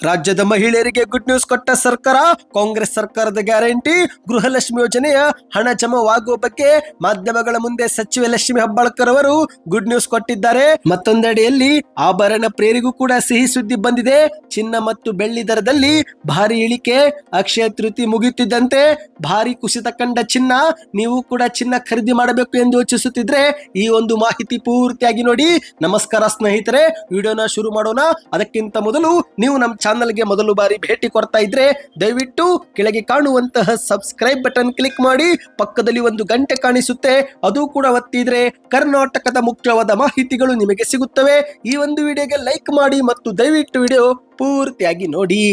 ರಾಜ್ಯದ ಮಹಿಳೆಯರಿಗೆ good news ಕೊಟ್ಟ ಸರ್ಕಾರ. ಕಾಂಗ್ರೆಸ್ ಸರ್ಕಾರದ ಗ್ಯಾರಂಟಿ ಗೃಹಲಕ್ಷ್ಮಿ ಯೋಜನೆಯ ಹಣ ಜಮಾವಾಗುವ ಬಗ್ಗೆ ಮಾಧ್ಯಮಗಳ ಮುಂದೆ ಸಚಿವೆ ಲಕ್ಷ್ಮಿ ಹೆಬ್ಬಾಳ್ಕರ್ ಅವರು ಗುಡ್ ನ್ಯೂಸ್ ಕೊಟ್ಟಿದ್ದಾರೆ. ಮತ್ತೊಂದೆಡೆಯಲ್ಲಿ ಆಭರಣ ಪ್ರಿಯರಿಗೂ ಕೂಡ ಸಿಹಿ ಸುದ್ದಿ ಬಂದಿದೆ. ಚಿನ್ನ ಮತ್ತು ಬೆಳ್ಳಿ ದರದಲ್ಲಿ ಭಾರಿ ಇಳಿಕೆ. ಅಕ್ಷಯ ತೃತೀಯ ಮುಗಿಯುತ್ತಿದ್ದಂತೆ ಭಾರಿ ಕುಸಿತ ಕಂಡ ಚಿನ್ನ. ನೀವು ಕೂಡ ಚಿನ್ನ ಖರೀದಿ ಮಾಡಬೇಕು ಎಂದು ಯೋಚಿಸುತ್ತಿದ್ರೆ ಈ ಒಂದು ಮಾಹಿತಿ ಪೂರ್ತಿಯಾಗಿ ನೋಡಿ. ನಮಸ್ಕಾರ ಸ್ನೇಹಿತರೆ, ವಿಡಿಯೋನ ಶುರು ಮಾಡೋಣ. ಅದಕ್ಕಿಂತ ಮೊದಲು ನೀವು ನಮ್ಮ ಚಾನಲ್ಗೆ ಮೊದಲು ಬಾರಿ ಭೇಟಿ ಕೊಡ್ತಾ ಇದ್ರೆ ದಯವಿಟ್ಟು ಕೆಳಗೆ ಕಾಣುವಂತಹ ಸಬ್ಸ್ಕ್ರೈಬ್ ಬಟನ್ ಕ್ಲಿಕ್ ಮಾಡಿ. ಪಕ್ಕದಲ್ಲಿ ಒಂದು ಗಂಟೆ ಕಾಣಿಸುತ್ತೆ, ಅದು ಕೂಡ ಒತ್ತಿದ್ರೆ ಕರ್ನಾಟಕದ ಮುಖ್ಯವಾದ ಮಾಹಿತಿಗಳು ನಿಮಗೆ ಸಿಗುತ್ತವೆ. ಈ ಒಂದು ವಿಡಿಯೋಗೆ ಲೈಕ್ ಮಾಡಿ ಮತ್ತು ದಯವಿಟ್ಟು ವಿಡಿಯೋ ಪೂರ್ತಿಯಾಗಿ ನೋಡಿ.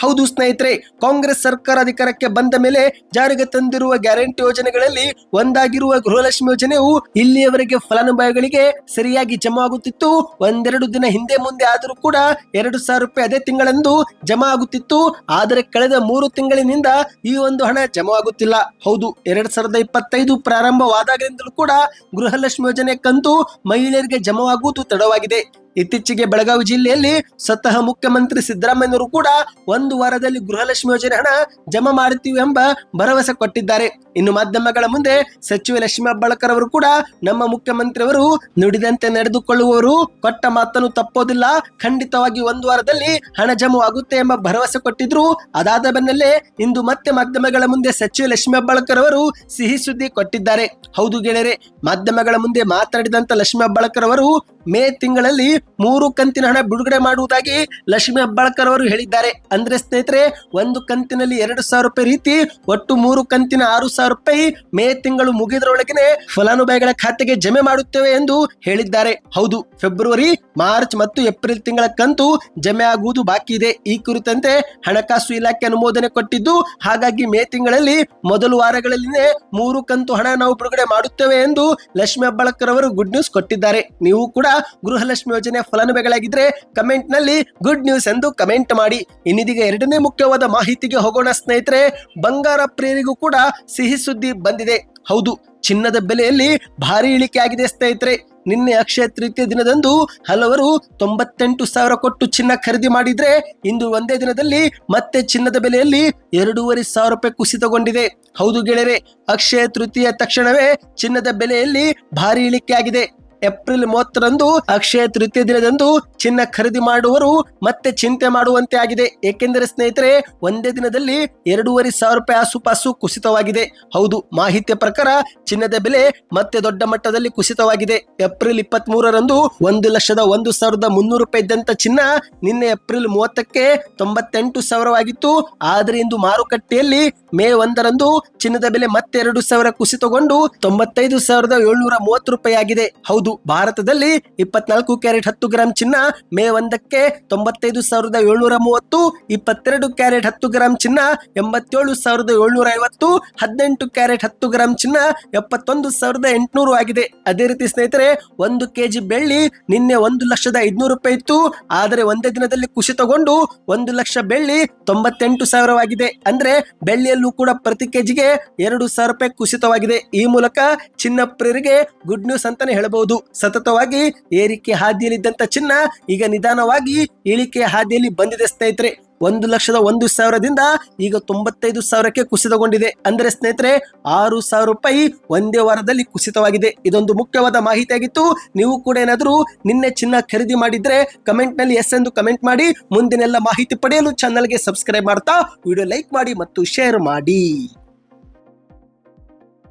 ಹೌದು ಸ್ನೇಹಿತರೆ, ಕಾಂಗ್ರೆಸ್ ಸರ್ಕಾರ ಅಧಿಕಾರಕ್ಕೆ ಬಂದ ಮೇಲೆ ಜಾರಿಗೆ ತಂದಿರುವ ಗ್ಯಾರಂಟಿ ಯೋಜನೆಗಳಲ್ಲಿ ಒಂದಾಗಿರುವ ಗೃಹಲಕ್ಷ್ಮಿ ಯೋಜನೆಯು ಇಲ್ಲಿಯವರೆಗೆ ಫಲಾನುಭವಿಗಳಿಗೆ ಸರಿಯಾಗಿ ಜಮಾ ಆಗುತ್ತಿತ್ತು. ಒಂದೆರಡು ದಿನ ಹಿಂದೆ ಮುಂದೆ ಆದರೂ ಕೂಡ 2,000 ರೂಪಾಯಿ ಅದೇ ತಿಂಗಳಂದು ಜಮಾ ಆಗುತ್ತಿತ್ತು. ಆದರೆ ಕಳೆದ 3 ತಿಂಗಳಿನಿಂದ ಈ ಒಂದು ಹಣ ಜಮಾ ಆಗುತ್ತಿಲ್ಲ. ಹೌದು, 2025 ಪ್ರಾರಂಭವಾದಾಗಲಿಂದಲೂ ಕೂಡ ಗೃಹಲಕ್ಷ್ಮಿ ಯೋಜನೆ ಕಂತು ಮಹಿಳೆಯರಿಗೆ ಜಮಾವಾಗುವುದು ತಡವಾಗಿದೆ. ಇತ್ತೀಚೆಗೆ ಬೆಳಗಾವಿ ಜಿಲ್ಲೆಯಲ್ಲಿ ಸ್ವತಃ ಮುಖ್ಯಮಂತ್ರಿ ಸಿದ್ದರಾಮಯ್ಯನವರು ಕೂಡ 1 ವಾರದಲ್ಲಿ ಗೃಹಲಕ್ಷ್ಮಿ ಯೋಜನೆ ಹಣ ಜಮಾ ಮಾಡುತ್ತೀವಿ ಎಂಬ ಭರವಸೆ ಕೊಟ್ಟಿದ್ದಾರೆ. ಇನ್ನು ಮಾಧ್ಯಮಗಳ ಮುಂದೆ ಸಚಿವೆ ಲಕ್ಷ್ಮಿ ಹೆಬ್ಬಾಳ್ಕರ್ ಅವರು ಕೂಡ ನಮ್ಮ ಮುಖ್ಯಮಂತ್ರಿ ಅವರು ನುಡಿದಂತೆ ನಡೆದುಕೊಳ್ಳುವವರು, ಕೊಟ್ಟ ಮಾತನ್ನು ತಪ್ಪೋದಿಲ್ಲ, ಖಂಡಿತವಾಗಿ 1 ವಾರದಲ್ಲಿ ಹಣ ಜಮಾ ಆಗುತ್ತೆ ಎಂಬ ಭರವಸೆ ಕೊಟ್ಟಿದ್ರು. ಅದಾದ ಬೆನ್ನಲ್ಲೇ ಇಂದು ಮತ್ತೆ ಮಾಧ್ಯಮಗಳ ಮುಂದೆ ಸಚಿವೆ ಲಕ್ಷ್ಮಿ ಹೆಬ್ಬಾಳ್ಕರ್ ಅವರು ಸಿಹಿ ಸುದ್ದಿ ಕೊಟ್ಟಿದ್ದಾರೆ. ಹೌದು ಗೆಳೆಯರೆ, ಮಾಧ್ಯಮಗಳ ಮುಂದೆ ಮಾತನಾಡಿದಂತ ಲಕ್ಷ್ಮಿ ಹೆಬ್ಬಾಳ್ಕರ್ ಅವರು ಮೇ ತಿಂಗಳಲ್ಲಿ 3 ಕಂತಿನ ಹಣ ಬಿಡುಗಡೆ ಮಾಡುವುದಾಗಿ ಲಕ್ಷ್ಮಿ ಹೆಬ್ಬಾಳ್ಕರ್ ಅವರು ಹೇಳಿದ್ದಾರೆ. ಅಂದ್ರೆ ಸ್ನೇಹಿತರೆ, ಒಂದು ಕಂತಿನಲ್ಲಿ 2,000 ರೂಪಾಯಿ ರೀತಿ ಒಟ್ಟು 3 ಕಂತಿನ 6,000 ರೂಪಾಯಿ ಮೇ ತಿಂಗಳು ಮುಗಿದರೊಳಗೆ ಫಲಾನುಭವಿಗಳ ಖಾತೆಗೆ ಜಮೆ ಮಾಡುತ್ತೇವೆ ಎಂದು ಹೇಳಿದ್ದಾರೆ. ಹೌದು, ಫೆಬ್ರವರಿ, ಮಾರ್ಚ್ ಮತ್ತು ಏಪ್ರಿಲ್ ತಿಂಗಳ ಕಂತು ಜಮೆ ಆಗುವುದು ಬಾಕಿ ಇದೆ. ಈ ಕುರಿತಂತೆ ಹಣಕಾಸು ಇಲಾಖೆ ಅನುಮೋದನೆ ಕೊಟ್ಟಿದ್ದು, ಹಾಗಾಗಿ ಮೇ ತಿಂಗಳಲ್ಲಿ ಮೊದಲ ವಾರಗಳಲ್ಲಿನೇ 3 ಕಂತು ಹಣ ನಾವು ಬಿಡುಗಡೆ ಮಾಡುತ್ತೇವೆ ಎಂದು ಲಕ್ಷ್ಮಿ ಹೆಬ್ಬಾಳ್ಕರ್ ಅವರು ಗುಡ್ ನ್ಯೂಸ್ ಕೊಟ್ಟಿದ್ದಾರೆ. ನೀವು ಕೂಡ ಗೃಹಲಕ್ಷ್ಮಿ ಯೋಜನೆ ಫಲಾನುಭವಿಗಳಾಗಿದ್ರೆ ಕಮೆಂಟ್ ನಲ್ಲಿ ಗುಡ್ ನ್ಯೂಸ್ ಎಂದು ಕಮೆಂಟ್ ಮಾಡಿ. ಇನ್ನಿದೀಗ ಎರಡನೇ ಮುಖ್ಯವಾದ ಮಾಹಿತಿಗೆ ಹೋಗೋಣ ಸ್ನೇಹಿತರೆ. ಬಂಗಾರ ಪ್ರಿಯರಿಗೂ ಕೂಡ ಸಿಹಿ ಸುದ್ದಿ ಬಂದಿದೆ. ಹೌದು, ಚಿನ್ನದ ಬೆಲೆಯಲ್ಲಿ ಭಾರಿ ಇಳಿಕೆ ಆಗಿದೆ ಸ್ನೇಹಿತರೆ. ನಿನ್ನೆ ಅಕ್ಷಯ ತೃತೀಯ ದಿನದಂದು ಹಲವರು 98,000 ಕೊಟ್ಟು ಚಿನ್ನ ಖರೀದಿ ಮಾಡಿದ್ರೆ ಇಂದು ಒಂದೇ ದಿನದಲ್ಲಿ ಮತ್ತೆ ಚಿನ್ನದ ಬೆಲೆಯಲ್ಲಿ 2,500 ರೂಪಾಯಿ ಕುಸಿತಗೊಂಡಿದೆ. ಹೌದು ಗೆಳೆಯರೆ, ಅಕ್ಷಯ ತೃತೀಯ ತಕ್ಷಣವೇ ಚಿನ್ನದ ಬೆಲೆಯಲ್ಲಿ ಭಾರಿ ಇಳಿಕೆ ಆಗಿದೆ. ಏಪ್ರಿಲ್ 30ರಂದು ಅಕ್ಷಯ ತೃತೀಯ ದಿನದಂದು ಚಿನ್ನ ಖರೀದಿ ಮಾಡುವವರು ಮತ್ತೆ ಚಿಂತೆ ಮಾಡುವಂತೆ ಆಗಿದೆ. ಏಕೆಂದರೆ ಸ್ನೇಹಿತರೆ, ಒಂದೇ ದಿನದಲ್ಲಿ 2,500 ರೂಪಾಯಿ ಆಸುಪಾಸು ಕುಸಿತವಾಗಿದೆ. ಹೌದು, ಮಾಹಿತಿಯ ಪ್ರಕಾರ ಚಿನ್ನದ ಬೆಲೆ ಮತ್ತೆ ದೊಡ್ಡ ಮಟ್ಟದಲ್ಲಿ ಕುಸಿತವಾಗಿದೆ. ಏಪ್ರಿಲ್ 23ರಂದು 1,01,300 ರೂಪಾಯಿ ಇದ್ದಂತ ಚಿನ್ನ ನಿನ್ನೆ ಏಪ್ರಿಲ್ 30ಕ್ಕೆ 98,000 ಆಗಿತ್ತು. ಆದರೆ ಇಂದು ಮಾರುಕಟ್ಟೆಯಲ್ಲಿ ಮೇ 1ರಂದು ಚಿನ್ನದ ಬೆಲೆ ಮತ್ತೆ 2,000 ಕುಸಿತಗೊಂಡು 95,730 ರೂಪಾಯಿ ಆಗಿದೆ. ಹೌದು, ಭಾರತದಲ್ಲಿ 24 ಕ್ಯಾರೆಟ್ 10 ಗ್ರಾಂ ಚಿನ್ನ ಮೇ 1ಕ್ಕೆ 95,730, 22 ಕ್ಯಾರೆಟ್ 10 ಗ್ರಾಂ ಚಿನ್ನ 87,750, 18 ಕ್ಯಾರೆಟ್ 10 ಗ್ರಾಂ ಚಿನ್ನ 71,800 ಆಗಿದೆ. ಅದೇ ರೀತಿ ಸ್ನೇಹಿತರೆ, 1 ಕೆಜಿ ಬೆಳ್ಳಿ ನಿನ್ನೆ 1,05,000 ರೂಪಾಯಿ ಇತ್ತು. ಆದರೆ ಒಂದೇ ದಿನದಲ್ಲಿ ಕುಸಿತಗೊಂಡು 1 ಲಕ್ಷ ಬೆಳ್ಳಿ 98,000 ಆಗಿದೆ. ಅಂದ್ರೆ ಬೆಳ್ಳಿಯಲ್ಲೂ ಕೂಡ ಪ್ರತಿ ಕೆಜಿಗೆ 2,000 ರೂಪಾಯಿ ಕುಸಿತವಾಗಿದೆ. ಈ ಮೂಲಕ ಚಿನ್ನ ಪ್ರಿಯರಿಗೆ ಗುಡ್ ನ್ಯೂಸ್ ಅಂತಾನೆ ಹೇಳಬಹುದು. ಸತತವಾಗಿ ಏರಿಕೆ ಹಾದಿಯಲ್ಲಿದ್ದಂತ ಚಿನ್ನ ಈಗ ನಿಧಾನವಾಗಿ ಇಳಿಕೆ ಹಾದಿಯಲ್ಲಿ ಬಂದಿದೆ ಸ್ನೇಹಿತರೆ. 1,01,000ದಿಂದ ಈಗ 95,000ಕ್ಕೆ ಕುಸಿತಗೊಂಡಿದೆ. ಅಂದ್ರೆ ಸ್ನೇಹಿತರೆ, 6,000 ರೂಪಾಯಿ ಒಂದೇ ವಾರದಲ್ಲಿ ಕುಸಿತವಾಗಿದೆ. ಇದೊಂದು ಮುಖ್ಯವಾದ ಮಾಹಿತಿಯಾಗಿತ್ತು. ನೀವು ಕೂಡ ಏನಾದರೂ ನಿನ್ನೆ ಚಿನ್ನ ಖರೀದಿ ಮಾಡಿದ್ರೆ ಕಮೆಂಟ್ ನಲ್ಲಿ ಎಸ್ ಎಂದು ಕಮೆಂಟ್ ಮಾಡಿ. ಮುಂದಿನೆಲ್ಲ ಮಾಹಿತಿ ಪಡೆಯಲು ಚಾನಲ್ಗೆ ಸಬ್ಸ್ಕ್ರೈಬ್ ಮಾಡ್ತಾ ವಿಡಿಯೋ ಲೈಕ್ ಮಾಡಿ ಮತ್ತು ಶೇರ್ ಮಾಡಿ.